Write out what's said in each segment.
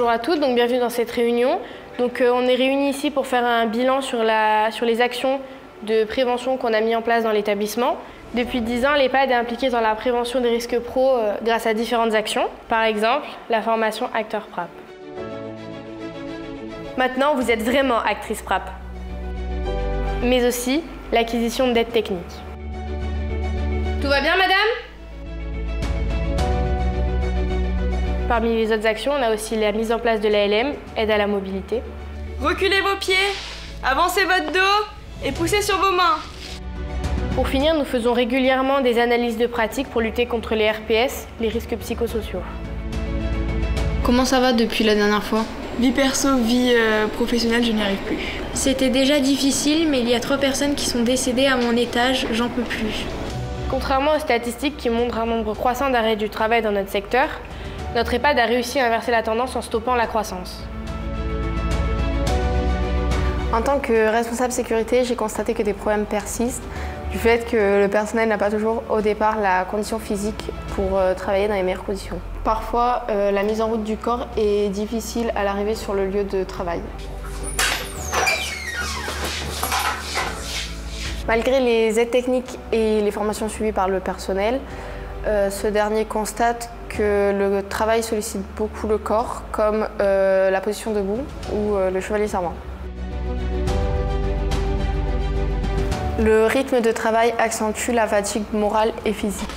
bonjour à toutes, donc bienvenue dans cette réunion. Donc on est réunis ici pour faire un bilan sur les actions de prévention qu'on a mis en place dans l'établissement. Depuis 10 ans, l'EHPAD est impliquée dans la prévention des risques pro grâce à différentes actions. Par exemple, la formation Acteur PRAP. Maintenant, vous êtes vraiment actrice PRAP. Mais aussi l'acquisition d'aide technique. Tout va bien, madame ? Parmi les autres actions, on a aussi la mise en place de l'ALM, aide à la mobilité. Reculez vos pieds, avancez votre dos et poussez sur vos mains. Pour finir, nous faisons régulièrement des analyses de pratique pour lutter contre les RPS, les risques psychosociaux. Comment ça va depuis la dernière fois ? Vie perso, vie professionnelle, je n'y arrive plus. C'était déjà difficile, mais il y a 3 personnes qui sont décédées à mon étage, j'en peux plus. Contrairement aux statistiques qui montrent un nombre croissant d'arrêts du travail dans notre secteur, notre EHPAD a réussi à inverser la tendance en stoppant la croissance. En tant que responsable sécurité, j'ai constaté que des problèmes persistent, du fait que le personnel n'a pas toujours au départ la condition physique pour travailler dans les meilleures conditions. Parfois, la mise en route du corps est difficile à l'arrivée sur le lieu de travail. Malgré les aides techniques et les formations suivies par le personnel, ce dernier constate que le travail sollicite beaucoup le corps, comme la position debout ou le chevalier servant. Le rythme de travail accentue la fatigue morale et physique.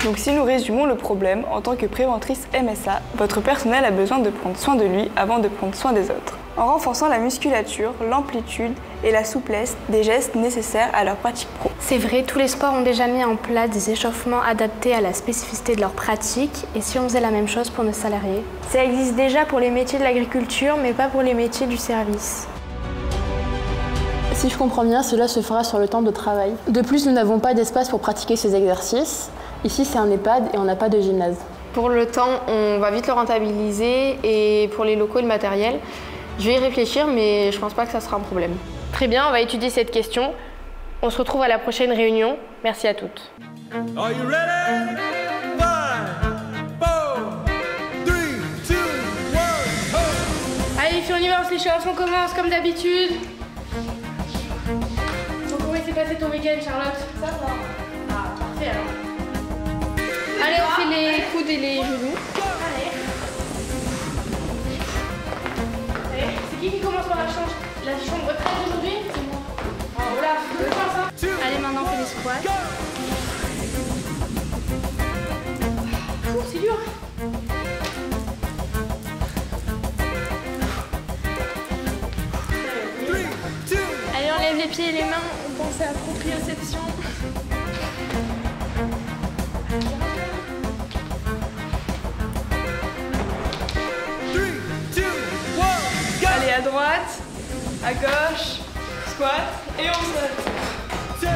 Donc si nous résumons le problème, en tant que préventrice MSA, votre personnel a besoin de prendre soin de lui avant de prendre soin des autres, en renforçant la musculature, l'amplitude et la souplesse des gestes nécessaires à leur pratique pro. C'est vrai, tous les sports ont déjà mis en place des échauffements adaptés à la spécificité de leur pratique, et si on faisait la même chose pour nos salariés ? Ça existe déjà pour les métiers de l'agriculture, mais pas pour les métiers du service. Si je comprends bien, cela se fera sur le temps de travail. De plus, nous n'avons pas d'espace pour pratiquer ces exercices. Ici, c'est un EHPAD et on n'a pas de gymnase. Pour le temps, on va vite le rentabiliser, et pour les locaux et le matériel, je vais y réfléchir, mais je pense pas que ça sera un problème. Très bien, on va étudier cette question. On se retrouve à la prochaine réunion. Merci à toutes. Are you ready? 5, 4, 3, 2, 1, Allez, si on y va, on s'échauffe, on commence comme d'habitude. Donc, comment s'est passé ton week-end, Charlotte? Ça va. Ah, parfait alors. Allez, on fait les coudes et les genoux. Allez, c'est qui commence par la chambre retraite aujourd'hui? C'est moi. Oh, voilà, je pense, hein. Allez, maintenant on fait les squats. C'est dur. Allez, on lève les pieds et les mains, on pense à proprioception. Allez, à droite, à gauche, squat et on saute. 10,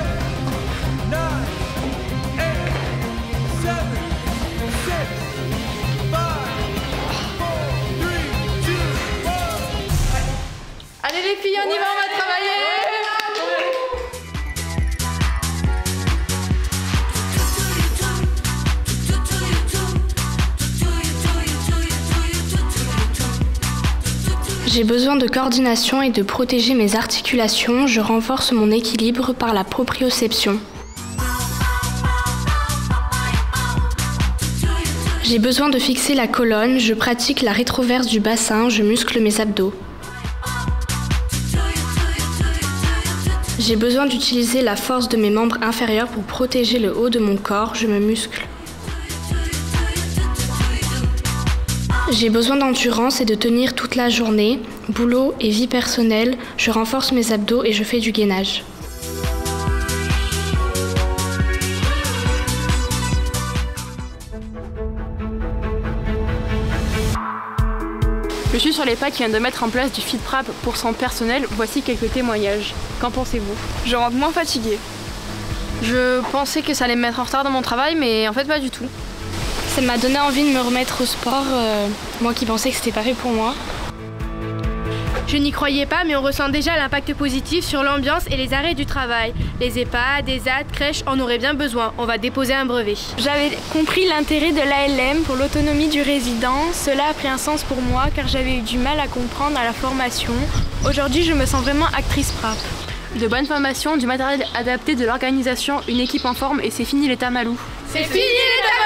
9, 8, 7, 6, 5, 4, 3, 2, 1. Allez les filles, on y va, on va travailler. J'ai besoin de coordination et de protéger mes articulations. Je renforce mon équilibre par la proprioception. J'ai besoin de fixer la colonne. Je pratique la rétroverse du bassin. Je muscle mes abdos. J'ai besoin d'utiliser la force de mes membres inférieurs pour protéger le haut de mon corps. Je me muscle. J'ai besoin d'endurance et de tenir toute la journée. Boulot et vie personnelle, je renforce mes abdos et je fais du gainage. Je suis sur l'EHPAD qui vient de mettre en place du FitPrap pour son personnel. Voici quelques témoignages. Qu'en pensez-vous ? Je rentre moins fatiguée. Je pensais que ça allait me mettre en retard dans mon travail, mais en fait pas du tout. Ça m'a donné envie de me remettre au sport, moi qui pensais que c'était pas fait pour moi. Je n'y croyais pas, mais on ressent déjà l'impact positif sur l'ambiance et les arrêts du travail. Les EHPAD, ESAT, crèches en auraient bien besoin. On va déposer un brevet. J'avais compris l'intérêt de l'ALM pour l'autonomie du résident. Cela a pris un sens pour moi car j'avais eu du mal à comprendre à la formation. Aujourd'hui, je me sens vraiment actrice PRAP. De bonnes formations, du matériel adapté, de l'organisation, une équipe en forme et c'est fini les tamalous. C'est fini les tamalous!